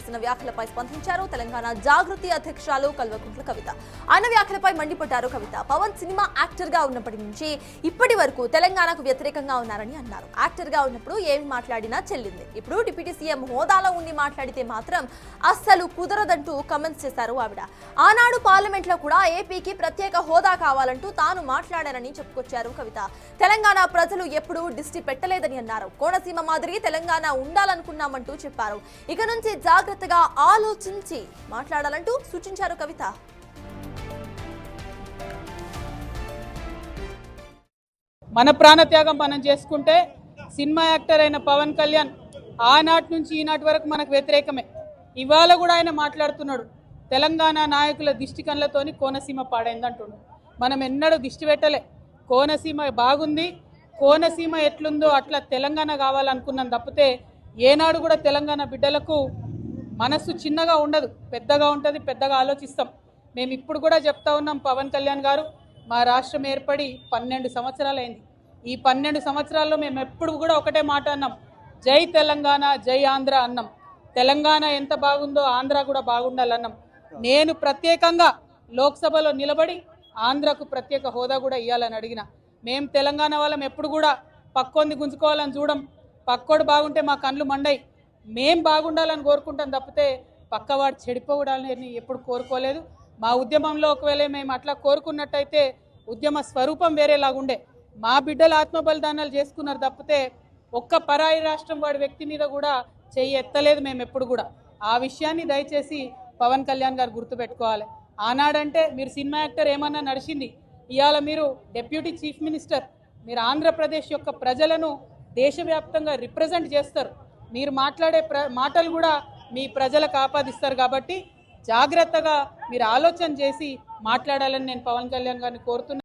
చేసిన వ్యాఖ్యలపై స్పందించారు తెలంగాణ జాగృతి అధ్యక్షురాలు కల్వకుంట్ల కవిత. ఆయన వ్యాఖ్యలపై మండిపడ్డారు కవిత. పవన్ సినిమా యాక్టర్ గా ఉన్నప్పటి నుంచి ఇప్పటి వరకు తెలంగాణకు వ్యతిరేకంగా ఉన్నారని అన్నారు. యాక్టర్ గా ఉన్నప్పుడు ఏమి మాట్లాడినా చెల్లింది, ఇప్పుడు డిప్యూటీ సీఎం హోదాలో ఉండి మాట్లాడితే మాత్రం అస్సలు కుదరదంటూ కమెంట్స్ చేశారు ఆవిడ. ఆనాడు పార్లమెంట్ లో కూడా ఏపీకి ప్రత్యేక హోదా కావాలంటూ తాను మాట్లాడారని చెప్పుకొచ్చారు కవిత. తెలంగాణ ప్రజలు ఎప్పుడూ దిష్టి పెట్టలేదని అన్నారు. కోనసీమ మాదిరి తెలంగాణ ఉండాలనుకున్నామంటూ చెప్పారు. ఇక నుంచి జాగ్రత్తగా ఆలోచించి మాట్లాడాలంటూ సూచించారు కవిత. మన ప్రాణత్యాగం మనం చేసుకుంటే సినిమా యాక్టర్ అయిన పవన్ కళ్యాణ్ ఆనాటి నుంచి ఈనాటి వరకు మనకు వ్యతిరేకమే. ఇవాళ కూడా ఆయన మాట్లాడుతున్నాడు తెలంగాణ నాయకుల దిష్టి కళ్ళతోని కోనసీమ పాడైందంటున్నాడు. మనం ఎన్నడూ దిష్టి పెట్టలే. కోనసీమ బాగుంది, కోనసీమ ఎట్లుందో అట్లా తెలంగాణ కావాలనుకున్నాం తప్పితే ఏనాడు కూడా తెలంగాణ బిడ్డలకు మనస్సు చిన్నగా ఉండదు, పెద్దగా ఉంటుంది, పెద్దగా ఆలోచిస్తాం. మేము ఇప్పుడు కూడా చెప్తా ఉన్నాం, పవన్ కళ్యాణ్ గారు మా రాష్ట్రం ఏర్పడి 12 సంవత్సరాలు అయింది. ఈ 12 సంవత్సరాల్లో మేము ఎప్పుడు కూడా ఒకటే మాట అన్నాం, జై తెలంగాణ జై ఆంధ్ర అన్నాం. తెలంగాణ ఎంత బాగుందో ఆంధ్ర కూడా బాగుండాలన్నాం. నేను ప్రత్యేకంగా లోక్సభలో నిలబడి ఆంధ్రకు ప్రత్యేక హోదా కూడా ఇవ్వాలని అడిగిన. మేము తెలంగాణ వాళ్ళం ఎప్పుడు కూడా పక్కోంది గుంజుకోవాలని చూడం. పక్కోడు బాగుంటే మా కళ్ళు మండయి. మేం బాగుండాలని కోరుకుంటాం తప్పితే పక్కవాడు చెడిపోవడాలని ఎప్పుడు కోరుకోలేదు. మా ఉద్యమంలో ఒకవేళ మేము అట్లా కోరుకున్నట్టయితే ఉద్యమ స్వరూపం వేరేలాగుండే. మా బిడ్డలు ఆత్మబలిదానాలు చేసుకున్నారు తప్పితే ఒక్క పరాయి రాష్ట్రం వాడి వ్యక్తి మీద కూడా చెయ్యి ఎత్తలేదు మేము ఎప్పుడు కూడా. ఆ విషయాన్ని దయచేసి పవన్ కళ్యాణ్ గారు గుర్తుపెట్టుకోవాలి. ఆనాడంటే మీరు సినిమా యాక్టర్ ఏమన్నా నడిచింది, ఇవాళ మీరు డిప్యూటీ చీఫ్ మినిస్టర్. మీరు ఆంధ్రప్రదేశ్ యొక్క ప్రజలను దేశవ్యాప్తంగా రిప్రజెంట్ చేస్తారు. మీరు మాట్లాడే మాటలు కూడా మీ ప్రజలకు ఆపాదిస్తారు. కాబట్టి జాగ్రత్తగా మీరు ఆలోచన చేసి మాట్లాడాలని నేను పవన్ కళ్యాణ్ గారిని కోరుతున్నాను.